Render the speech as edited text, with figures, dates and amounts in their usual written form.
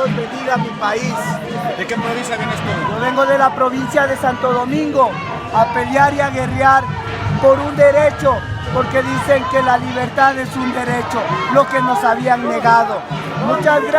Dios bendiga mi país. ¿De qué provincia vienes tú? Yo vengo de la provincia de Santo Domingo a pelear y a guerrear por un derecho, porque dicen que la libertad es un derecho, lo que nos habían negado. Muchas gracias.